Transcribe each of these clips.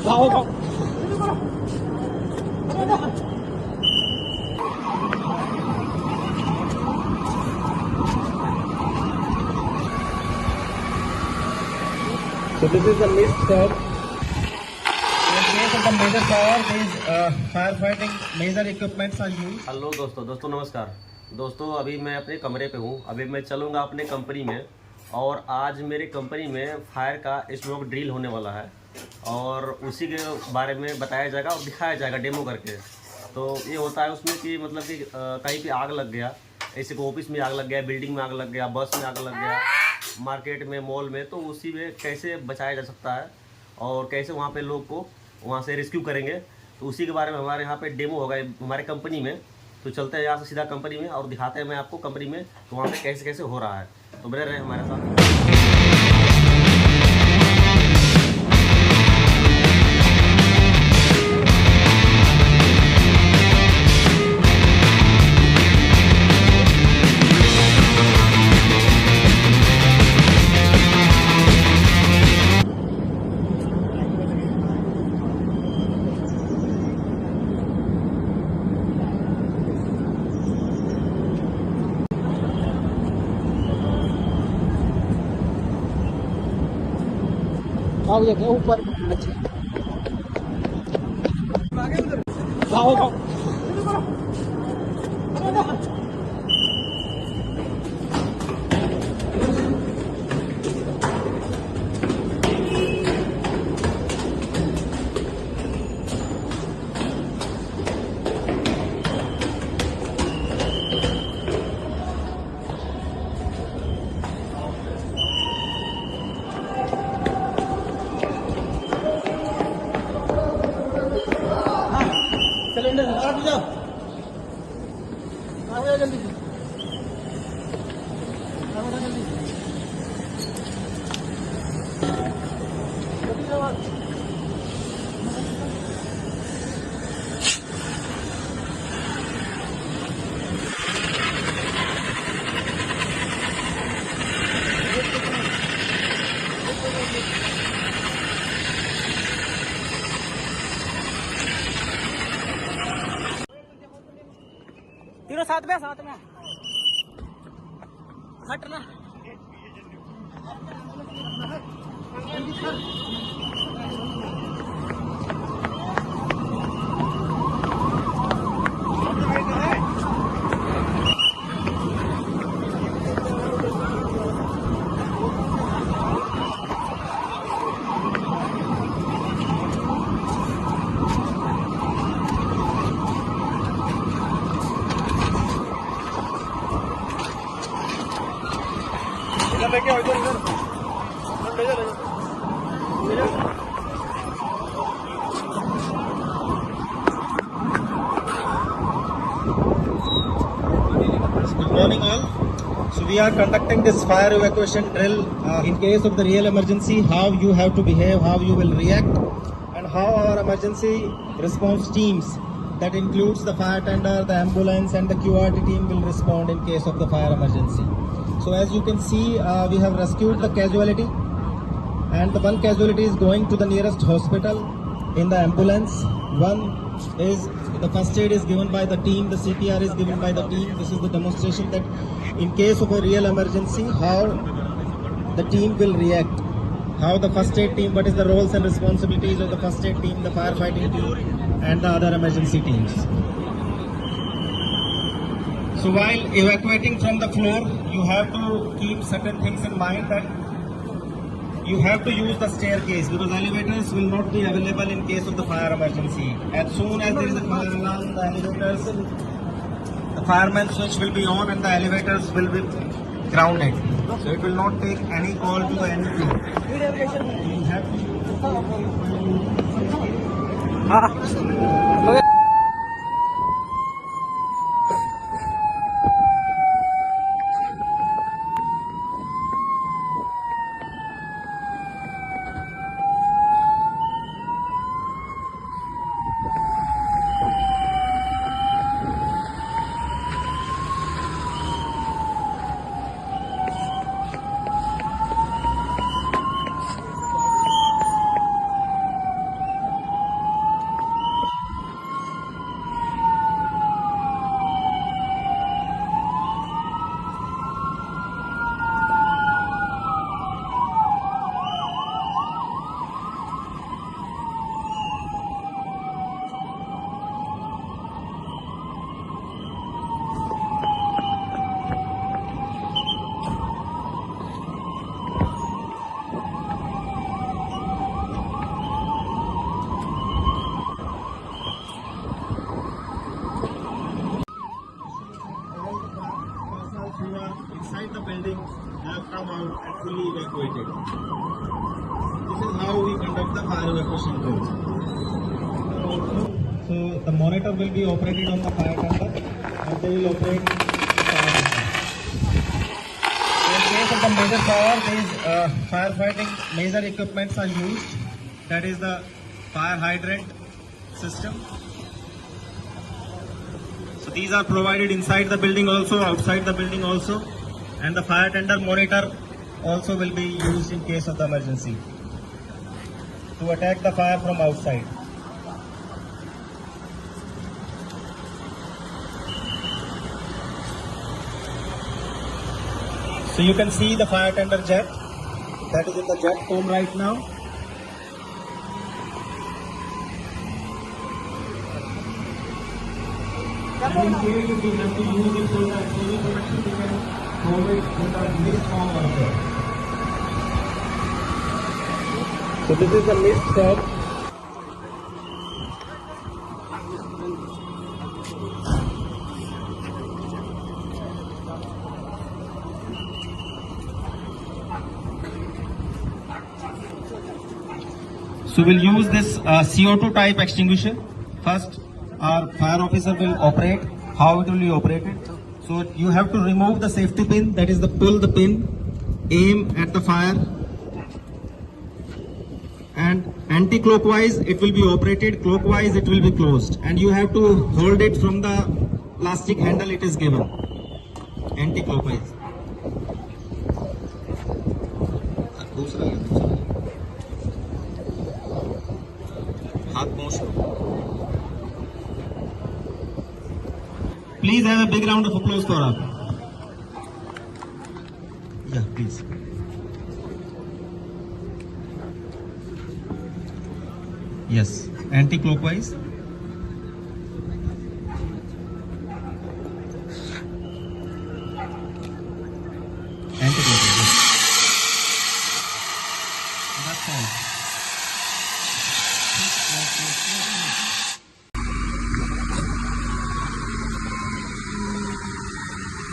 So this is the list of, in case of the major fire, these firefighting major equipments are used. Hello दोस्तों नमस्कार दोस्तों, अभी मैं अपने कमरे पे हूँ। अभी मैं चलूँगा अपने कंपनी में और आज मेरे कंपनी में फायर का स्मोक ड्रिल होने वाला है और उसी के बारे में बताया जाएगा और दिखाया जाएगा डेमो करके। तो ये होता है उसमें कि मतलब कि कहीं पे आग लग गया, ऐसे को ऑफिस में आग लग गया, बिल्डिंग में आग लग गया, बस में आग लग गया, मार्केट में, मॉल में, तो उसी में कैसे बचाया जा सकता है और कैसे वहाँ पे लोग को वहाँ से रेस्क्यू करेंगे, तो उसी के बारे में हमारे यहाँ पे डेमो होगा हमारे कंपनी में। तो चलते हैं यहाँ से सीधा कंपनी में और दिखाते हैं मैं आपको कंपनी में तो वहाँ पे कैसे कैसे हो रहा है। तो बने रहे हमारे साथ। आओ ये ऊपर अच्छा आओ आओ सिलेंडर हट जाओ, आ जाओ जल्दी से, आ जाओ जल्दी जल्दी। तीनों साथ में हटना। लेके आओ इधर इधर Good morning all. So we are conducting this fire evacuation drill. In case of the real emergency, how you have to behave, how you will react, and how our emergency response teams, that includes the fire tender, the ambulance and the QRT team, will respond in case of the fire emergency. So as you can see, we have rescued the casualty, and the one casualty is going to the nearest hospital in the ambulance. One is the first aid is given by the team, the CPR is given by the team. This is the demonstration that in case of a real emergency, how the team will react, how the first aid team, what is the roles and responsibilities of the first aid team, the firefighting team and the other emergency teams. So while evacuating from the floor, you have to keep certain things in mind, that you have to use the staircase because elevators will not be available in case of the fire emergency. As soon as there is a fire alarm, the elevators, the fireman switch will be on and the elevators will be grounded. So it will not take any call to the any floor. You have to fully evacuated. This is how we conduct the fire evacuation drill. So the monitor will be operated on the fire tender and they will operate the fire tender. In case of the major fire, these firefighting major equipments are used. That is the fire hydrant system. So these are provided inside the building also, outside the building also, and the fire tender monitor also will be used in case of the emergency to attack the fire from outside. So you can see the fire tender jet that is in the jet form right now. And in case if you have to use it for the actual production, you can hold it in the mist form also. So this is the mist form. So we'll use this CO2 type extinguisher. First, our fire officer will operate. How it will be operated? So you have to remove the safety pin, that is the pull the pin, aim at the fire, and anti-clockwise it will be operated, clockwise it will be closed, and you have to hold it from the plastic handle it is given, anti-clockwise. Please have a big round of applause for us. Yeah, please. Yes, anti-clockwise. Anti-clockwise. Yes. That's all.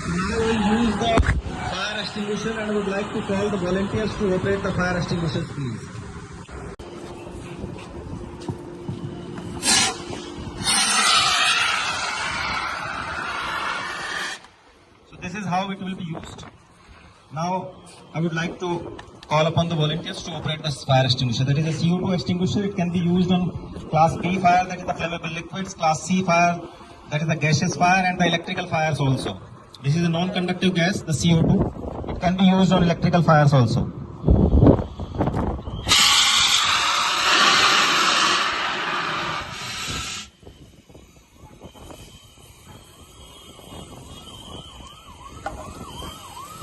Now we'll use the fire extinguisher and I would like to call the volunteers to operate the fire extinguishers, please. So this is how it will be used. Now I would like to call upon the volunteers to operate the fire extinguisher. That is a CO2 extinguisher. It can be used on class B fire, that is the flammable liquids, class C fire, that is the gaseous fire, and the electrical fires also. This is a non-conductive gas, the CO2. It can be used on electrical fires also.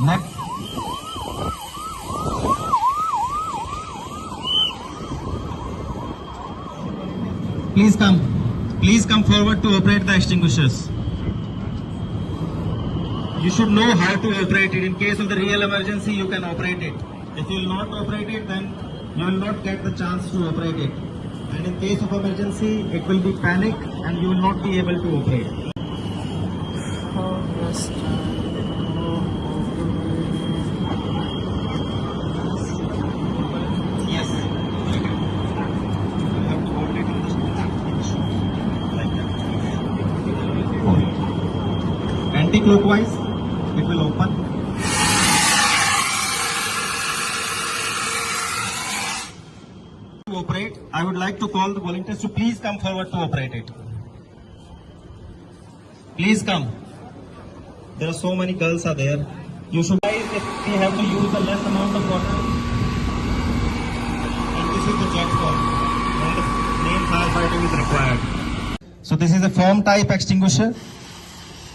Next. Please come forward to operate the extinguishers. You should know how to operate it. In case of the real emergency, you can operate it. If you will not operate it, then you will not get the chance to operate it. And in case of emergency, it will be panic and you will not be able to operate. Yes. You have to hold it in the shoe like that. Anti-clockwise. It will open. To operate, I would like to call the volunteers to please come forward to operate it. Please come. There are so many girls are there. You should guys if we have to use a less amount of water. And this is the jet form. And the main firefighting is required. So this is a foam type extinguisher.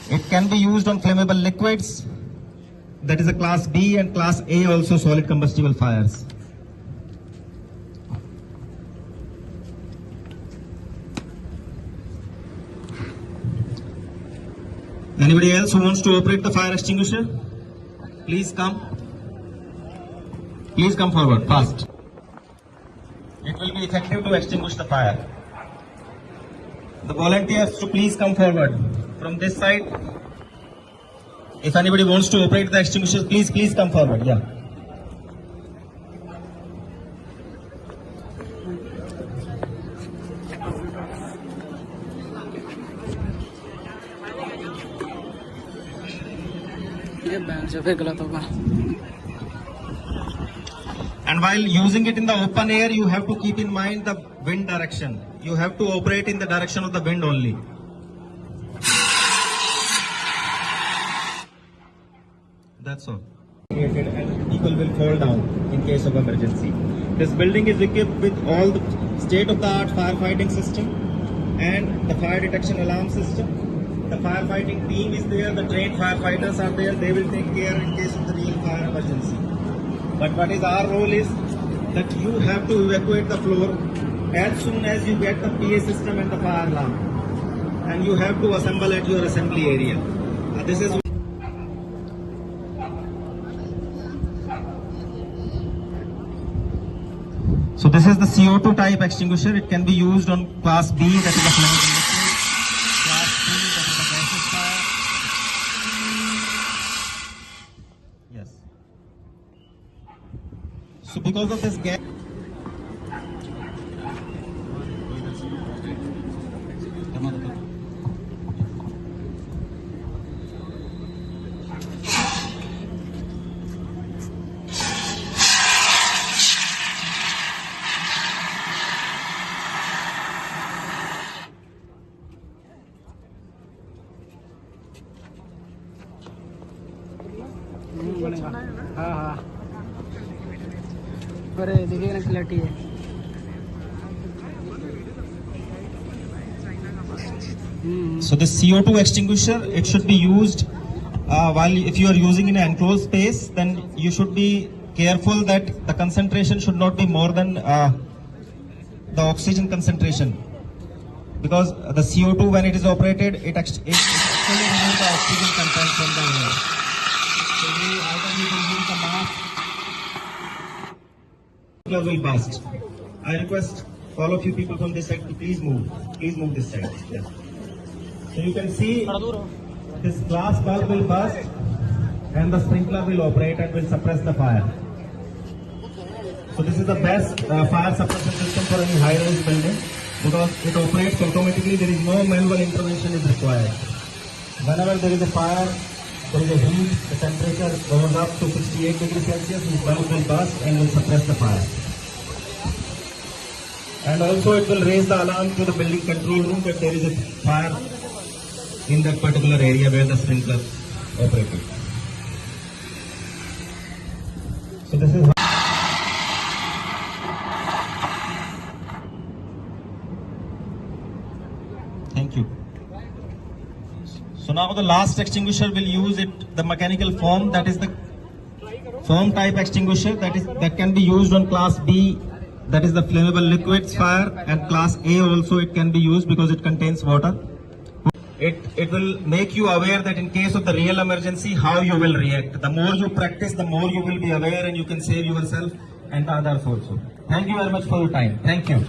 It can be used on flammable liquids, that is a class B and class A also solid combustible fires. Anybody else who wants to operate the fire extinguisher? Please come. Please come forward, fast. It will be effective to extinguish the fire. The volunteers to please come forward. From this side, if anybody wants to operate the extinguishers, please come forward. Yeah. ये bank से फिर गलत होगा। And while using it in the open air, you have to keep in mind the wind direction. You have to operate in the direction of the wind only. That's all. And people will fall down in case of emergency. This building is equipped with all the state-of-the-art firefighting system and the fire detection alarm system. The firefighting team is there, the trained firefighters are there, they will take care in case of the real fire emergency. But what is our role is that you have to evacuate the floor as soon as you get the PA system and the fire alarm. And you have to assemble at your assembly area. This is So this is the CO2 type extinguisher. It can be used on class B, that is the flammable liquid, class C, that is the gaseous fire. Yes. So because of this gas, बनेगा। हाँ हाँ, अरे देखिए ना clarity है। so this CO2 extinguisher, it should be used if you are using in an enclosed space, then you should be careful that the concentration should not be more than the oxygen concentration, because the CO2 when it is operated, it actually removes the oxygen content from the air. So either you can use the mask, will burst. I request all of you people from this side to please move this side. Yes. So you can see this glass bulb will burst and the sprinkler will operate and will suppress the fire. So this is the best fire suppression system for any high-rise building, because it operates automatically. There is no manual intervention is required. Whenever there is a fire, there is a heat, the temperature goes up to 68 degrees Celsius, this bulb will burst and will suppress the fire. And also it will raise the alarm to the building control room that there is a fire in that particular area where the sprinkler operated. So this is Thank you. So now the last extinguisher will use the mechanical foam, that is the foam type extinguisher that can be used on class B, that is the flammable liquids fire, and class A also it can be used because it contains water. It will make you aware that in case of the real emergency, how you will react. The more you practice, the more you will be aware and you can save yourself and others also. Thank you very much for your time. Thank you.